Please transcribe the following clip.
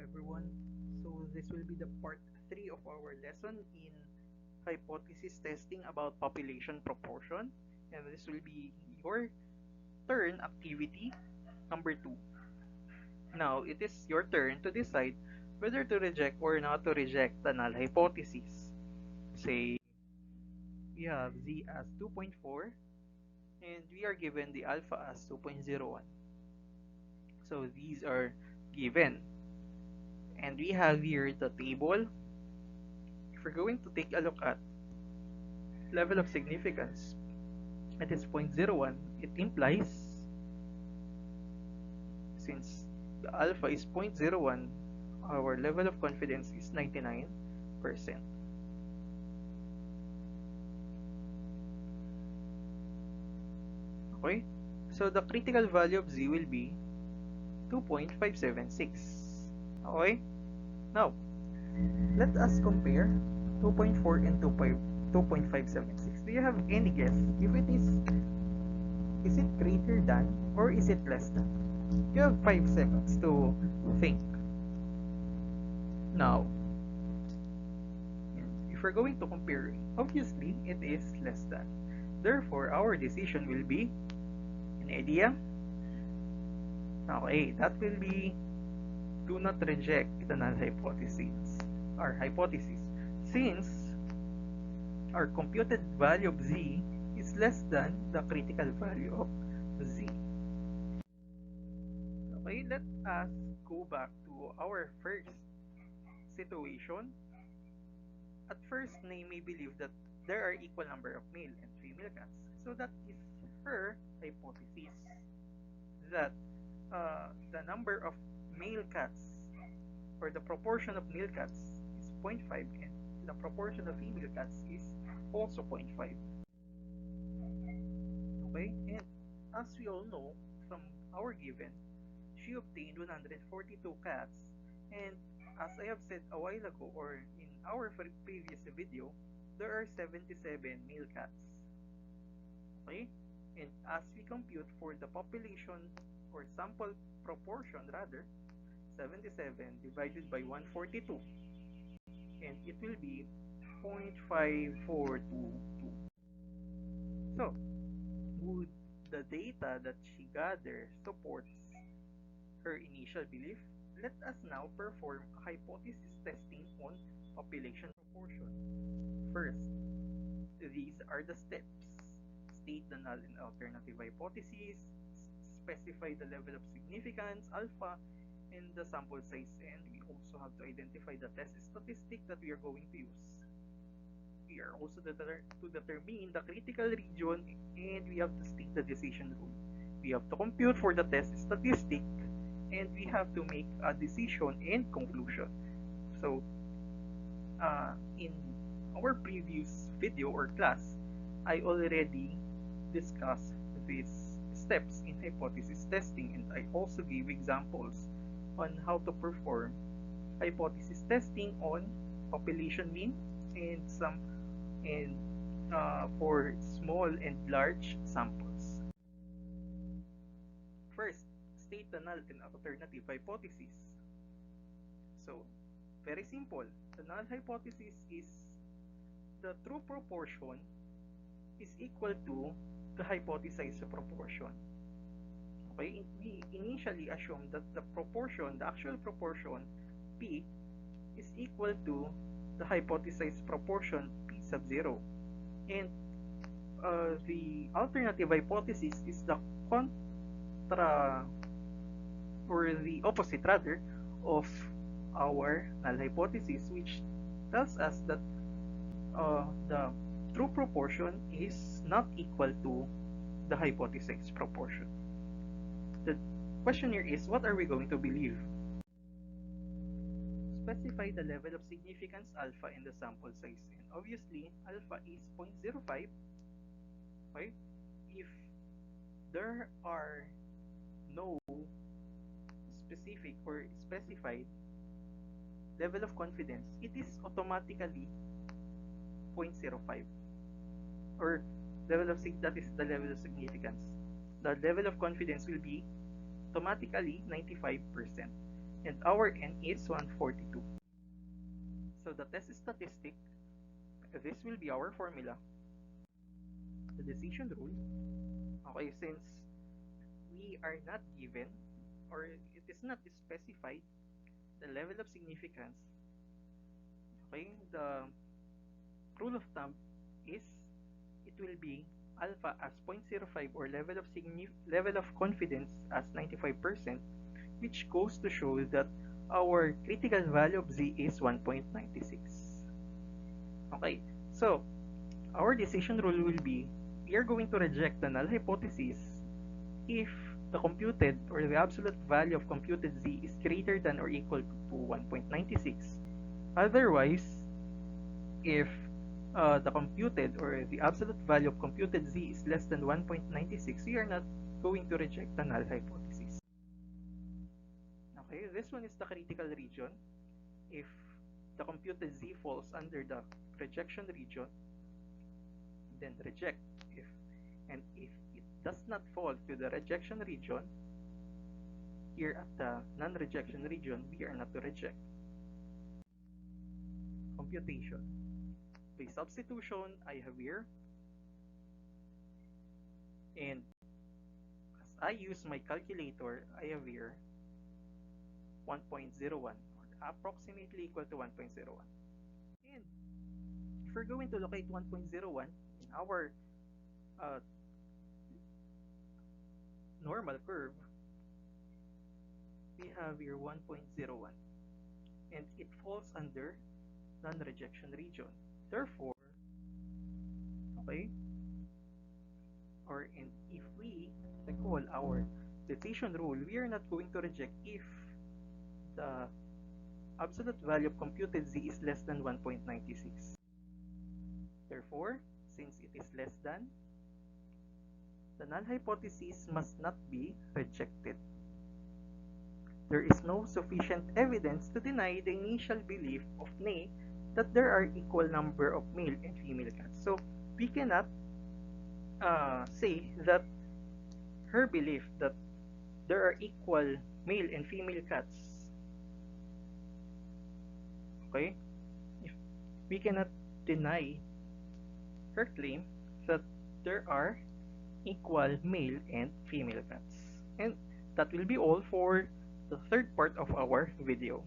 everyone. So this will be the part 3 of our lesson in hypothesis testing about population proportion, and this will be your turn activity number 2. Now it is your turn to decide whether to reject or not to reject the null hypothesis. Say we have z as 2.4 and we are given the alpha as 2.01. So these are given. And we have here the table. If we're going to take a look at level of significance, it is 0.01. It implies, since the alpha is 0.01, our level of confidence is 99%. Okay, so the critical value of z will be 2.576. Okay, now let us compare 2.4 and 2.576. Do you have any guess if it is it greater than or is it less than? You have 5 seconds to think. Now, if we're going to compare, obviously it is less than. Therefore, our decision will be an idea. Okay, that will be do not reject the null hypothesis or hypothesis, since our computed value of z is less than the critical value of z. Okay, let us go back to our first situation. At first, Naomi believed that there are equal number of male and female cats. So that is her hypothesis, that the number of male cats or the proportion of male cats is 0.5 and the proportion of female cats is also 0.5. Okay, and as we all know from our given, she obtained 142 cats, and as I have said a while ago or in our previous video, there are 77 male cats. Okay, and as we compute for the population or sample proportion rather, 77 divided by 142, and it will be 0.5422. So, would the data that she gathered supports her initial belief? Let us now perform a hypothesis testing on population proportion. First, these are the steps. State the null and alternative hypothesis, specify the level of significance, alpha, and the sample size, and we also have to identify the test statistic that we are going to use. We are also to determine the critical region, and we have to state the decision rule. We have to compute for the test statistic, and we have to make a decision and conclusion. So, in our previous video or class, I already discussed these steps in hypothesis testing, and I also gave examples on how to perform hypothesis testing on population mean and for small and large samples. First, state the null and alternative hypothesis. So, very simple. The null hypothesis is the true proportion is equal to the hypothesized proportion. Okay, we initially assume that the proportion, the actual proportion P, is equal to the hypothesized proportion P sub 0. And the alternative hypothesis is the contra, or the opposite rather, of our null hypothesis, which tells us that the true proportion is not equal to the hypothesized proportion. The question here is, what are we going to believe? Specify the level of significance alpha and the sample size, and obviously alpha is 0.05. Okay, if there are no specific or specified level of confidence, it is automatically 0.05, or level of that is the level of significance. The level of confidence will be automatically 95%. and our n is 142. So the test statistic, this will be our formula. The decision rule, okay, since we are not given or it is not specified the level of significance, okay, the rule of thumb is it will be alpha as 0.05 or level of confidence as 95%, which goes to show that our critical value of z is 1.96. Okay, so our decision rule will be we are going to reject the null hypothesis if the computed or the absolute value of computed z is greater than or equal to 1.96. Otherwise, if the computed or the absolute value of computed z is less than 1.96, we are not going to reject the null hypothesis. Okay, this one is the critical region. If the computed z falls under the rejection region, then reject. If it does not fall to the rejection region, here at the non-rejection region, we are not to reject. Computation. By substitution, I have here, and as I use my calculator, I have here 1.01 or approximately equal to 1.01. And if we're going to locate 1.01 in our uh, normal curve, we have here 1.01 and it falls under non-rejection region. Therefore, okay, and if we recall our decision rule, we are not going to reject if the absolute value of computed z is less than 1.96. Therefore, since it is less than, the null hypothesis must not be rejected. There is no sufficient evidence to deny the initial belief of Ney that there are equal number of male and female cats. So we cannot say that her belief that there are equal male and female cats, okay, if we cannot deny her claim that there are equal male and female cats. And that will be all for the third part of our video.